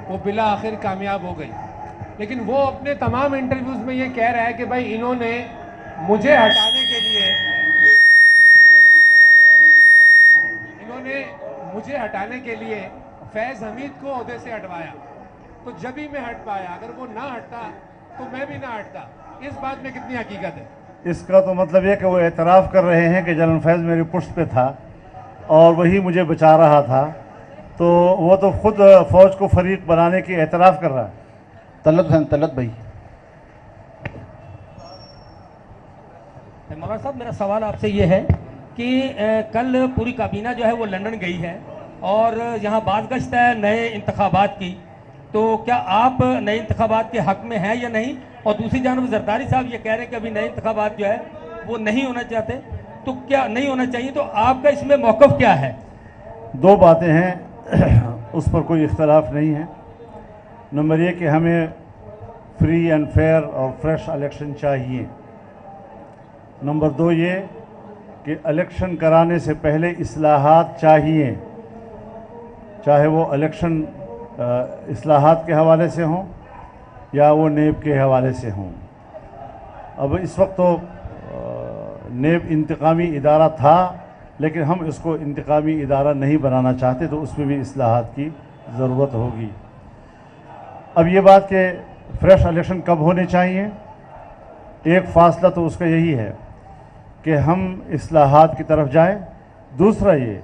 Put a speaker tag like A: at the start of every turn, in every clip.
A: وہ بلا آخر کامیاب ہو گئی. لیکن وہ اپنے تمام انٹرویوز میں یہ کہہ رہا ہے کہ بھائی انہوں نے مجھے ہٹانے کے لیے فیض حمید کو عہدے سے ہٹوایا. تو جب ہی میں ہٹ پایا، اگر وہ نہ ہٹتا تو میں بھی نہ ہٹتا. اس بات میں کتنی حقیقت ہے؟
B: اس کا تو مطلب یہ کہ وہ اعتراف کر رہے ہیں کہ جنرل فیض میری پشت پہ تھا اور وہی مجھے بچا رہا تھا. تو وہ تو خود فوج کو فریق بنانے کی اعتراف کر رہا ہے.
C: طلعت بھائی.
D: مولانا صاحب میرا سوال آپ سے یہ ہے کہ کل پوری کابینہ جو ہے وہ لندن گئی ہے اور یہاں باز گشت ہے نئے انتخابات کی. تو کیا آپ نئے انتخابات کے حق میں ہیں یا نہیں؟ اور دوسری جانب زرداری صاحب یہ کہہ رہے ہیں کہ ابھی نئے انتخابات جو ہے وہ نہیں ہونا چاہتے، تو کیا نہیں ہونا چاہیے؟ تو آپ کا اس میں موقف کیا ہے؟
B: دو باتیں ہیں، اس پر کوئی اختلاف نہیں ہے. نمبر یہ کہ ہمیں فری اینڈ فیئر اور فریش الیکشن چاہیے. نمبر دو یہ کہ الیکشن کرانے سے پہلے اصلاحات چاہیے، چاہے وہ الیکشن اصلاحات کے حوالے سے ہوں یا وہ نیب کے حوالے سے ہوں. اب اس وقت تو نیب انتقامی ادارہ تھا، لیکن ہم اس کو انتقامی ادارہ نہیں بنانا چاہتے، تو اس میں بھی اصلاحات کی ضرورت ہوگی. اب یہ بات کہ فریش الیکشن کب ہونے چاہیے، ایک فاصلہ تو اس کا یہی ہے کہ ہم اصلاحات کی طرف جائیں. دوسرا یہ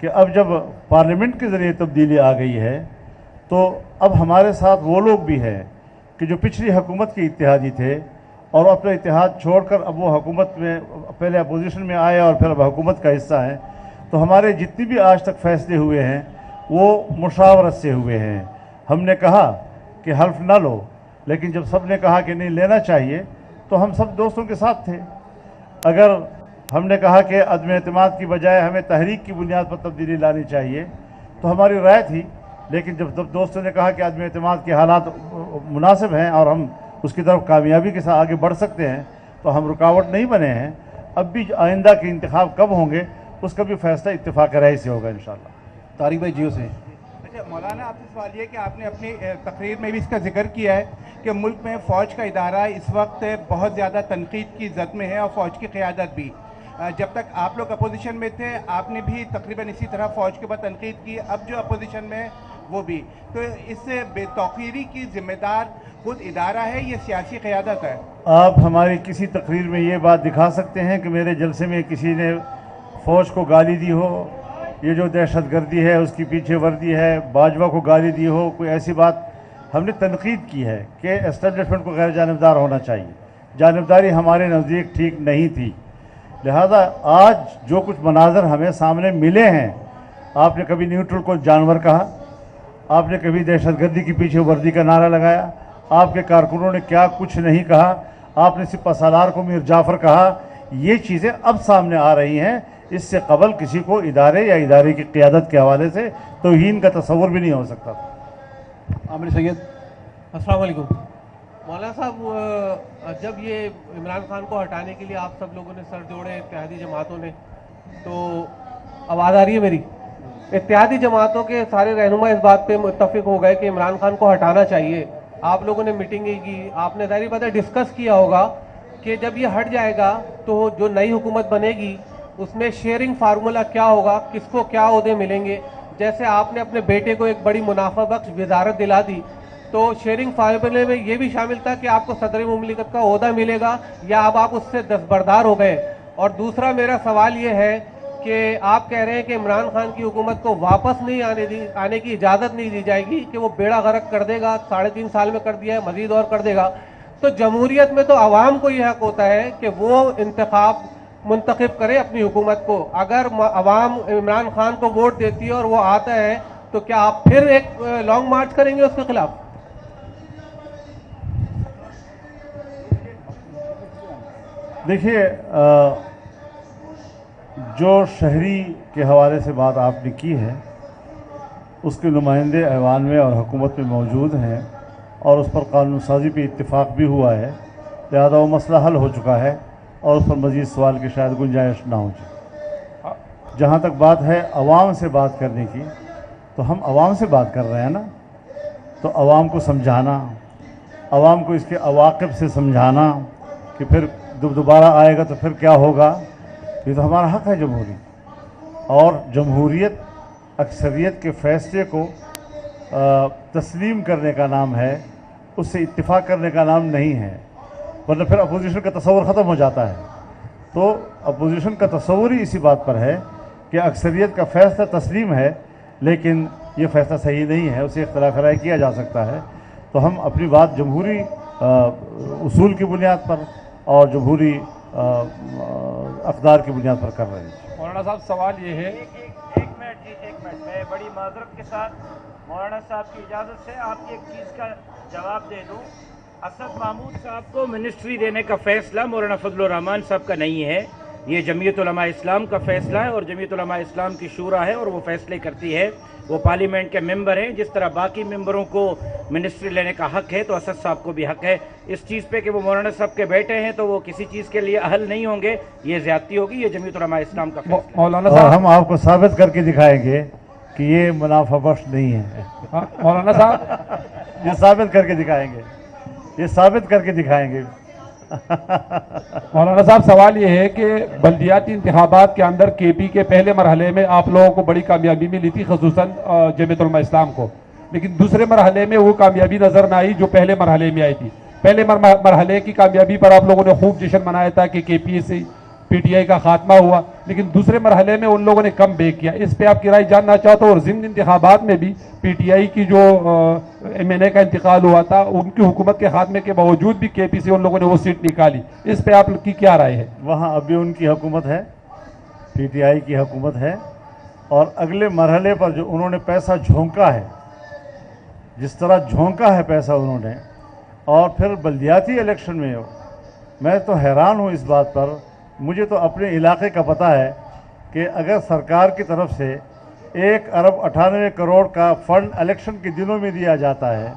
B: کہ اب جب پارلیمنٹ کے ذریعے تبدیلی آ گئی ہے تو اب ہمارے ساتھ وہ لوگ بھی ہیں کہ جو پچھلی حکومت کے اتحادی تھے اور اپنا اتحاد چھوڑ کر اب وہ حکومت میں پہلے اپوزیشن میں آئے اور پھر اب حکومت کا حصہ ہیں. تو ہمارے جتنی بھی آج تک فیصلے ہوئے ہیں وہ مشاورت سے ہوئے ہیں. ہم نے کہا کہ حلف نہ لو، لیکن جب سب نے کہا کہ نہیں لینا چاہیے تو ہم سب دوستوں کے ساتھ تھے. اگر ہم نے کہا کہ عدم اعتماد کی بجائے ہمیں تحریک کی بنیاد پر تبدیلی لانی چاہیے تو ہماری رائے تھی. لیکن جب دوستوں نے کہا کہ عدم اعتماد کے حالات مناسب ہیں اور ہم اس کی طرف کامیابی کے ساتھ آگے بڑھ سکتے ہیں تو ہم رکاوٹ نہیں بنے ہیں. اب بھی آئندہ کے انتخاب کب ہوں گے اس کا بھی فیصلہ اتفاق رائے سے ہوگا انشاءاللہ.
C: طارق بھائی جیو سے.
E: مولانا آپ سے سوال یہ کہ آپ نے اپنی تقریر میں بھی اس کا ذکر کیا ہے کہ ملک میں فوج کا ادارہ اس وقت بہت زیادہ تنقید کی زد میں ہے اور فوج کی قیادت بھی. جب تک آپ لوگ اپوزیشن میں تھے آپ نے بھی تقریباً اسی طرح فوج کے اوپر تنقید کی، اب جو اپوزیشن میں ہے وہ بھی. تو اس سے بے توقیری کی ذمہ دار خود ادارہ ہے یا سیاسی قیادت ہے؟
B: آپ ہماری کسی تقریر میں یہ بات دکھا سکتے ہیں کہ میرے جلسے میں کسی نے فوج کو گالی دی ہو، یہ جو دہشت گردی ہے اس کی پیچھے وردی ہے، باجوہ کو گالی دی ہو؟ کوئی ایسی بات؟ ہم نے تنقید کی ہے کہ اسٹیبلشمنٹ کو غیر جانبدار ہونا چاہیے. جانبداری ہمارے نزدیک ٹھیک نہیں تھی. لہذا آج جو کچھ مناظر ہمیں سامنے ملے ہیں، آپ نے کبھی نیوٹرل کو جانور کہا؟ آپ نے کبھی دہشت گردی کے پیچھے وردی کا نعرہ لگایا؟ آپ کے کارکنوں نے کیا کچھ نہیں کہا؟ آپ نے سپہ سالار کو میر جعفر کہا؟ یہ چیزیں اب سامنے آ رہی ہیں. اس سے قبل کسی کو ادارے یا ادارے کی قیادت کے حوالے سے توہین کا تصور بھی نہیں ہو سکتا.
C: عامر سید.
F: السلام علیکم مولانا صاحب. جب یہ عمران خان کو ہٹانے کے لیے آپ سب لوگوں نے سر جوڑے اتحادی جماعتوں نے، تو آواز آ رہی ہے میری؟ اتحادی جماعتوں کے سارے رہنما اس بات پہ متفق ہو گئے کہ عمران خان کو ہٹانا چاہیے. آپ لوگوں نے میٹنگیں کی، آپ نے ظاہری بات ہے ڈسکس کیا ہوگا کہ جب یہ ہٹ جائے گا تو جو نئی حکومت بنے گی اس میں شیئرنگ فارمولا کیا ہوگا، کس کو کیا عہدے ملیں گے. جیسے آپ نے اپنے بیٹے کو ایک بڑی منافع بخش وزارت دلا دی، تو شیئرنگ فارمولے میں یہ بھی شامل تھا کہ آپ کو صدر مملکت کا عہدہ ملے گا یا اب آپ اس سے دستبردار ہو گئے. اور دوسرا میرا سوال یہ ہے کہ آپ کہہ رہے ہیں کہ عمران خان کی حکومت کو واپس نہیں آنے کی اجازت نہیں دی جائے گی، کہ وہ بیڑا غرق کر دے گا. 3.5 سال میں کر دیا ہے، مزید اور کر دے گا. تو جمہوریت میں تو عوام کو یہ حق ہوتا ہے کہ وہ انتخاب منتخب کرے اپنی حکومت کو. اگر عوام عمران خان کو ووٹ دیتی ہے اور وہ آتا ہے تو کیا آپ پھر ایک لانگ مارچ کریں گے اس کے خلاف؟
B: دیکھیے، جو شہری کے حوالے سے بات آپ نے کی ہے اس کے نمائندے ایوان میں اور حکومت میں موجود ہیں اور اس پر قانون سازی پہ اتفاق بھی ہوا ہے. لہذا وہ مسئلہ حل ہو چکا ہے اور اس پر مزید سوال کی شاید گنجائش نہ ہو جائے. جہاں تک بات ہے عوام سے بات کرنے کی، تو ہم عوام سے بات کر رہے ہیں نا. تو عوام کو سمجھانا, عوام کو اس کے عواقب سے سمجھانا کہ پھر دوبارہ آئے گا تو پھر کیا ہوگا, یہ تو ہمارا حق ہے جمہوری. اور جمہوریت اکثریت کے فیصلے کو تسلیم کرنے کا نام ہے, اس سے اتفاق کرنے کا نام نہیں ہے, ورنہ پھر اپوزیشن کا تصور ختم ہو جاتا ہے. تو اپوزیشن کا تصور ہی اسی بات پر ہے کہ اکثریت کا فیصلہ تسلیم ہے, لیکن یہ فیصلہ صحیح نہیں ہے, اسے اختلاف رائے کیا جا سکتا ہے. تو ہم اپنی بات جمہوری اصول کی بنیاد پر اور جمہوری اقدار کی بنیاد پر کر رہے ہیں.
A: مولانا صاحب سوال یہ ہے,
G: ایک منٹ جی, ایک منٹ, میں بڑی معذرت کے ساتھ مولانا صاحب کی اجازت سے آپ کی ایک چیز کا جواب دے دوں. اسد محمود صاحب کو منسٹری دینے کا فیصلہ مولانا فضل الرحمان صاحب کا نہیں ہے, یہ جمعیت علماء اسلام کا فیصلہ ہے, اور جمعیت علماء اسلام کی شورا ہے اور وہ فیصلے کرتی ہے. وہ پارلیمنٹ کے ممبر ہیں, جس طرح باقی ممبروں کو منسٹری لینے کا حق ہے تو اسد صاحب کو بھی حق ہے. اس چیز پہ کہ وہ مولانا صاحب کے بیٹے ہیں تو وہ کسی چیز کے لیے اہل نہیں ہوں گے, یہ زیادتی ہوگی. یہ جمعیت علماء اسلام کا فیصلہ ہے.
A: مولانا
B: اور
A: صاحب,
B: ہم آپ کو ثابت کر کے دکھائیں گے کہ یہ منافع بخش نہیں ہے.
A: مولانا صاحب,
B: یہ ثابت کر کے دکھائیں گے, یہ ثابت کر کے دکھائیں گے.
A: مولانا صاحب سوال یہ ہے کہ بلدیاتی انتخابات کے اندر کے پی کے پہلے مرحلے میں آپ لوگوں کو بڑی کامیابی ملی تھی, خصوصاً جمعیت علماء اسلام کو, لیکن دوسرے مرحلے میں وہ کامیابی نظر نہ آئی جو پہلے مرحلے میں آئی تھی. پہلے مرحلے کی کامیابی پر آپ لوگوں نے خوب جشن منایا تھا کہ کے پی سے پی ٹی آئی کا خاتمہ ہوا, لیکن دوسرے مرحلے میں ان لوگوں نے کم بیک کیا. اس پہ آپ کی رائے جاننا چاہتا ہوں. اور ضمن انتخابات میں بھی پی ٹی آئی کی جو ایم این اے کا انتقال ہوا تھا, ان کی حکومت کے خاتمے کے باوجود بھی کے پی سے ان لوگوں نے وہ سیٹ نکالی. اس پہ آپ کی کیا رائے ہے؟
B: وہاں ابھی ان کی حکومت ہے, پی ٹی آئی کی حکومت ہے, اور اگلے مرحلے پر جو انہوں نے پیسہ جھونکا ہے, جس طرح جھونکا ہے پیسہ انہوں نے, اور پھر بلدیاتی الیکشن میں میں تو حیران ہوں اس بات پر. مجھے تو اپنے علاقے کا پتہ ہے کہ اگر سرکار کی طرف سے 1.98 ارب کا فنڈ الیکشن کے دنوں میں دیا جاتا ہے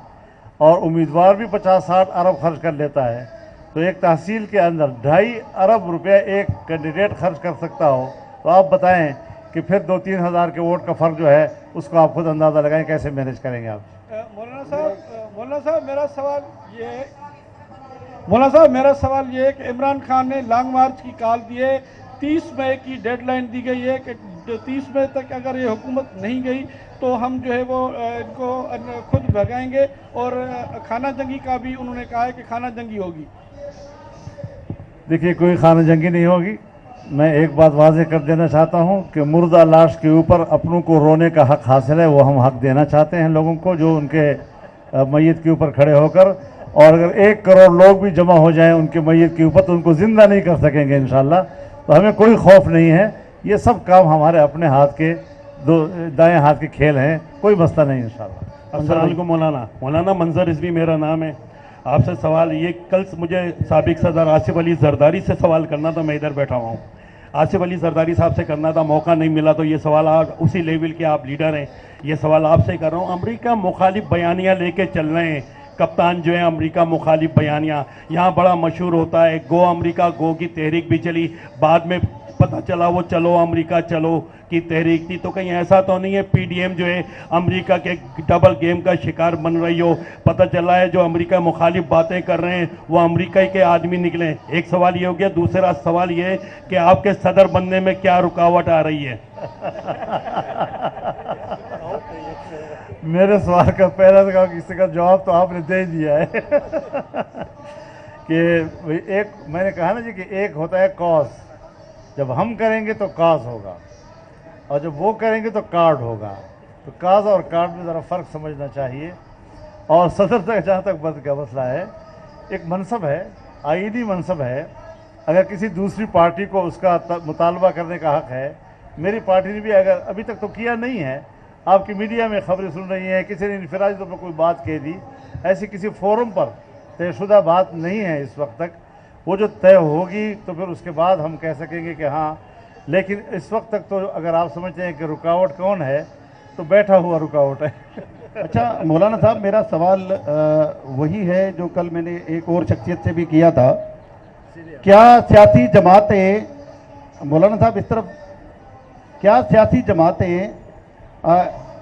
B: اور امیدوار بھی 50-60 ارب خرچ کر لیتا ہے, تو ایک تحصیل کے اندر 2.5 ارب روپے ایک کینڈیڈیٹ خرچ کر سکتا ہو, تو آپ بتائیں کہ پھر 2-3 ہزار کے ووٹ کا فرق جو ہے اس کو آپ خود اندازہ لگائیں کیسے مینیج کریں گے آپ.
H: مولانا صاحب میرا سوال یہ ہے کہ عمران خان نے لانگ مارچ کی کال دی ہے, 30 مئی کی ڈیڈ لائن دی گئی ہے کہ 30 مئی تک اگر یہ حکومت نہیں گئی تو ہم جو ہے وہ ان کو خود بھگائیں گے, اور خانہ جنگی کا بھی انہوں نے کہا ہے کہ خانہ جنگی ہوگی.
B: دیکھیے, کوئی خانہ جنگی نہیں ہوگی. میں ایک بات واضح کر دینا چاہتا ہوں کہ مردہ لاش کے اوپر اپنوں کو رونے کا حق حاصل ہے, وہ ہم حق دینا چاہتے ہیں لوگوں کو جو ان کے میت کے اوپر کھڑے ہو کر, اور اگر 1 کروڑ لوگ بھی جمع ہو جائیں ان کے میت کے اوپر تو ان کو زندہ نہیں کر سکیں گے انشاءاللہ. تو ہمیں کوئی خوف نہیں ہے, یہ سب کام ہمارے اپنے ہاتھ کے دائیں ہاتھ کے کھیل ہیں, کوئی مسئلہ نہیں انشاءاللہ.
I: السلام علیکم مولانا منظر رضوی میرا نام ہے. آپ سے سوال یہ, کل مجھے سابق صدر آصف علی زرداری سے سوال کرنا تھا, میں ادھر بیٹھا ہوا ہوں. آصف علی زرداری صاحب سے کرنا تھا, موقع نہیں ملا, تو یہ سوال اسی لیول کے آپ لیڈر ہیں, یہ سوال آپ سے کر رہا ہوں. امریکہ مخالف بیانیاں لے کے چل رہے ہیں کپتان جو ہے, امریکہ مخالف بیانیاں یہاں بڑا مشہور ہوتا ہے. گو امریکہ گو کی تحریک بھی چلی, بعد میں پتہ چلا وہ چلو امریکہ چلو کی تحریک تھی. تو کہیں ایسا تو نہیں ہے پی ڈی ایم جو ہے امریکہ کے ڈبل گیم کا شکار بن رہی ہو؟ پتہ چلا ہے جو امریکہ مخالف باتیں کر رہے ہیں وہ امریکہ کے آدمی نکلیں. ایک سوال یہ ہو گیا. دوسرا سوال یہ ہے کہ آپ کے صدر بننے میں کیا رکاوٹ آ رہی ہے؟
B: میرے سوال کا پہلا کسی کا جواب تو آپ نے دے دیا ہے کہ ایک میں نے کہا نا جی کہ ایک ہوتا ہے کاز, جب ہم کریں گے تو کاز ہوگا, اور جب وہ کریں گے تو کارڈ ہوگا. تو کاز اور کارڈ میں ذرا فرق سمجھنا چاہیے. اور صدر تک جہاں تک بات کا مسئلہ ہے, ایک منصب ہے, آئینی منصب ہے. اگر کسی دوسری پارٹی کو اس کا مطالبہ کرنے کا حق ہے, میری پارٹی نے بھی اگر ابھی تک تو کیا نہیں ہے, آپ کی میڈیا میں خبریں سن رہی ہیں, کسی نے انفرادی طور پر کوئی بات کہہ دی, ایسی کسی فورم پر طے شدہ بات نہیں ہے اس وقت تک. وہ جو طے ہوگی تو پھر اس کے بعد ہم کہہ سکیں گے کہ ہاں. لیکن اس وقت تک تو اگر آپ سمجھتے ہیں کہ رکاوٹ کون ہے تو بیٹھا ہوا رکاوٹ ہے.
C: اچھا مولانا صاحب, میرا سوال وہی ہے جو کل میں نے ایک اور شخصیت سے بھی کیا تھا. کیا سیاسی جماعتیں, مولانا صاحب اس طرف, کیا سیاسی جماعتیں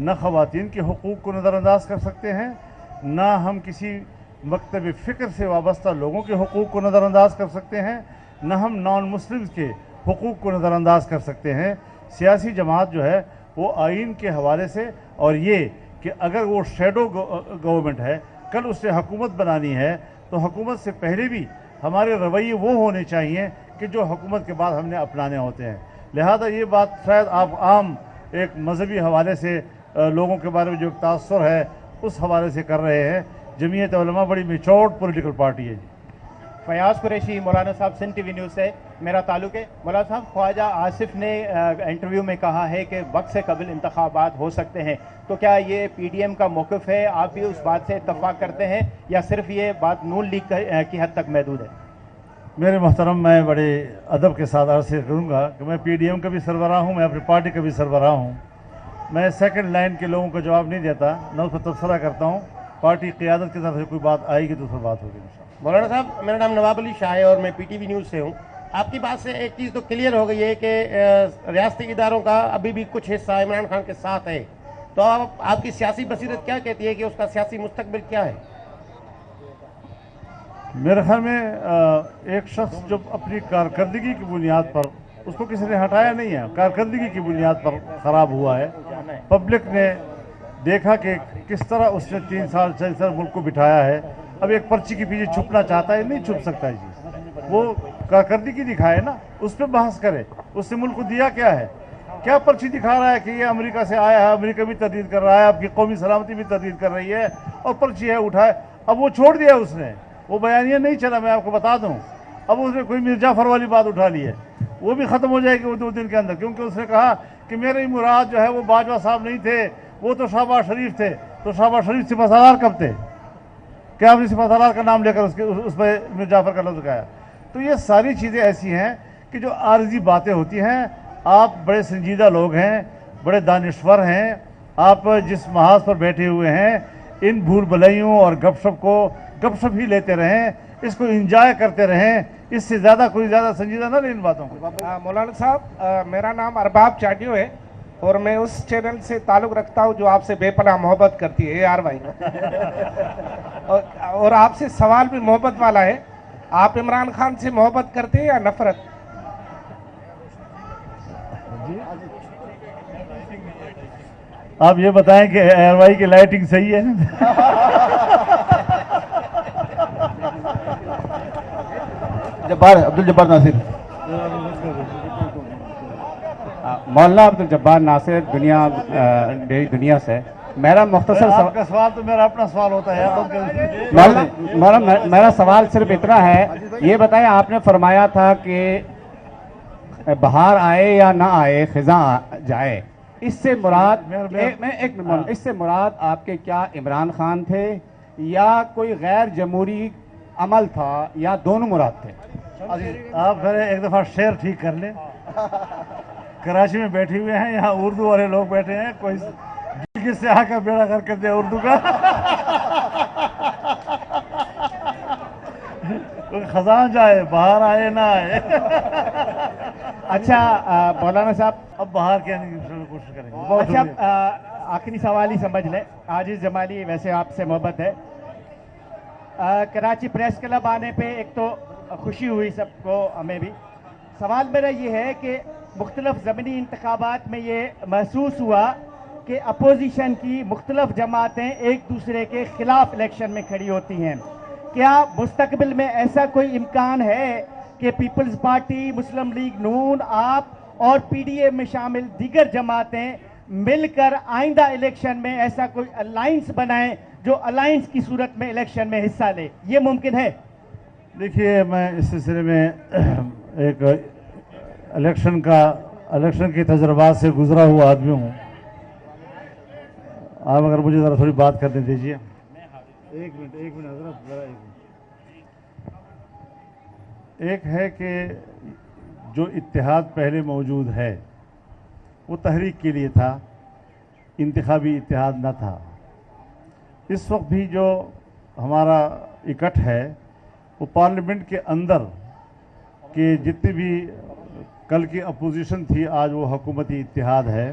B: نہ خواتین کے حقوق کو نظر انداز کر سکتے ہیں، نہ ہم کسی مکتب فکر سے وابستہ لوگوں کے حقوق کو نظر انداز کر سکتے ہیں، نہ ہم نان مسلمز کے حقوق کو نظر انداز کر سکتے ہیں۔ سیاسی جماعت جو ہے وہ آئین کے حوالے سے، اور یہ کہ اگر وہ شیڈو گورنمنٹ ہے، کل اس نے حکومت بنانی ہے تو حکومت سے پہلے بھی ہمارے رویے وہ ہونے چاہیے کہ جو حکومت کے بعد ہم نے اپنانے ہوتے ہیں۔ لہذا یہ بات شاید آپ عام ایک مذہبی حوالے سے لوگوں کے بارے میں جو ایک تاثر ہے اس حوالے سے کر رہے ہیں۔ جمعیت علماء بڑی میچورڈ پولیٹیکل پارٹی ہے جی۔
E: فیاض قریشی، مولانا صاحب، سندھ ٹی وی نیوز سے میرا تعلق ہے۔ مولانا صاحب، خواجہ آصف نے انٹرویو میں کہا ہے کہ وقت سے قبل انتخابات ہو سکتے ہیں، تو کیا یہ پی ڈی ایم کا موقف ہے؟ آپ بھی اس بات سے اتفاق کرتے ہیں یا صرف یہ بات نون لیگ کی حد تک محدود ہے؟
B: میرے محترم، میں بڑے ادب کے ساتھ عرض کروں گا کہ میں پی ڈی ایم کا بھی سربراہ ہوں، میں اپنی پارٹی کا بھی سربراہ ہوں۔ میں سیکنڈ لائن کے لوگوں کا جواب نہیں دیتا، نہ اس پر تبصرہ کرتا ہوں۔ پارٹی قیادت کی طرف سے کوئی بات آئے گی تو اس پر بات ہوگی انشاءاللہ۔
J: مولانا صاحب، میرا نام نواب علی شاہ ہے اور میں پی ٹی وی نیوز سے ہوں۔ آپ کی بات سے ایک چیز تو کلیئر ہو گئی ہے کہ ریاستی اداروں کا ابھی بھی کچھ حصہ عمران خان کے ساتھ ہے، تو آپ کی سیاسی بصیرت کیا کہتی ہے کہ اس کا سیاسی مستقبل کیا ہے؟
B: میرے خیال میں ایک شخص جو اپنی کارکردگی کی بنیاد پر، اس کو کسی نے ہٹایا نہیں ہے، کارکردگی کی بنیاد پر خراب ہوا ہے۔ پبلک نے دیکھا کہ کس طرح اس نے 3 سال 4 سال ملک کو بٹھایا ہے۔ اب ایک پرچی کے پیچھے چھپنا چاہتا ہے، نہیں چھپ سکتا ہے جی۔ وہ کارکردگی دکھائے نا، اس پہ بحث کرے، اس نے ملک کو دیا کیا ہے، کیا پرچی دکھا رہا ہے کہ یہ امریکہ سے آیا ہے، امریکہ بھی تردید کر رہا ہے، آپ کی قومی سلامتی بھی تردید کر رہی ہے، اور پرچی ہے اٹھائے۔ اب وہ چھوڑ دیا اس نے، وہ بیانیہ نہیں چلا، میں آپ کو بتا دوں۔ اب اس نے کوئی میر جعفر والی بات اٹھا لی ہے، وہ بھی ختم ہو جائے گی وہ 2 دن کے اندر، کیونکہ اس نے کہا کہ میری مراد جو ہے وہ باجوہ صاحب نہیں تھے، وہ تو شہباز شریف تھے۔ تو شہباز شریف سپہ سالار کب تھے؟ کیا آپ نے سپہ سالار کا نام لے کر اس پہ میر جعفر کا لفظ کہا؟ تو یہ ساری چیزیں ایسی ہیں کہ جو عارضی باتیں ہوتی ہیں۔ آپ بڑے سنجیدہ لوگ ہیں، بڑے دانشور ہیں، آپ جس محاذ پر بیٹھے ہوئے ہیں، ان بھول بھلائیوں اور گپ شپ ہی لیتے رہیں، اس کو انجوائے کرتے رہیں، اس سے زیادہ کوئی زیادہ سنجیدہ نہ لیں ان باتوں کو۔
K: مولانا صاحب، میرا نام ارباب چاٹیو ہے اور میں اس چینل سے تعلق رکھتا ہوں جو آپ سے بے پناہ محبت کرتی ہے، ARY اور آپ سے سوال بھی محبت والا ہے۔ آپ عمران خان سے محبت کرتے ہیں یا نفرت؟
B: آپ یہ بتائیں کہ ARY کی لائٹنگ صحیح ہے؟
L: عبد الجبار ناصر، مولانا عبد الجبار ناصر، دنیا سے۔ میرا مختصر
B: آپ کا سوال تو میرا اپنا سوال ہوتا ہے۔
L: میرا سوال صرف اتنا ہے، یہ بتائیں، آپ نے فرمایا تھا کہ بہار آئے یا نہ آئے، خزاں جائے، اس سے مراد آپ کے کیا عمران خان تھے یا کوئی غیر جمہوری عمل تھا یا دونوں مراد تھے؟
B: آپ پھر ایک دفعہ شعر ٹھیک کر لیں۔ کراچی میں بیٹھے ہوئے ہیں، یہاں اردو والے لوگ بیٹھے ہیں، کوئی کس سے آ کر بیڑا کر کر دے اردو کا۔ خزاں جائے، بہار آئے نہ آئے۔
L: اچھا مولانا صاحب،
B: اب بہار کے آنے کی کوشش کریں گے۔
L: اچھا آخری سوال ہی سمجھ لیں، عاجز جمالی، ویسے آپ سے محبت ہے۔ کراچی پریس کلب آنے پہ ایک تو خوشی ہوئی سب کو، ہمیں بھی۔ سوال میرا یہ ہے کہ مختلف ضمنی انتخابات میں یہ محسوس ہوا کہ اپوزیشن کی مختلف جماعتیں ایک دوسرے کے خلاف الیکشن میں کھڑی ہوتی ہیں۔ کیا مستقبل میں ایسا کوئی امکان ہے کہ پیپلز پارٹی، مسلم لیگ نون، آپ اور پی ڈی اے میں شامل دیگر جماعتیں مل کر آئندہ الیکشن میں ایسا کوئی الائنس بنائیں جو الائنس کی صورت میں الیکشن میں حصہ لے؟ یہ ممکن ہے؟
B: دیکھیے، میں اس سلسلے میں ایک الیکشن کے تجربات سے گزرا ہوا آدمی ہوں۔ آپ اگر مجھے ذرا تھوڑی بات کرنے دیجیے۔ ایک منٹ حضرت، ذرا ایک منٹ۔ ایک ہے کہ جو اتحاد پہلے موجود ہے وہ تحریک کے لیے تھا، انتخابی اتحاد نہ تھا۔ اس وقت بھی جو ہمارا اکٹھ ہے وہ پارلیمنٹ کے اندر کہ جتنی بھی کل کی اپوزیشن تھی، آج وہ حکومتی اتحاد ہے۔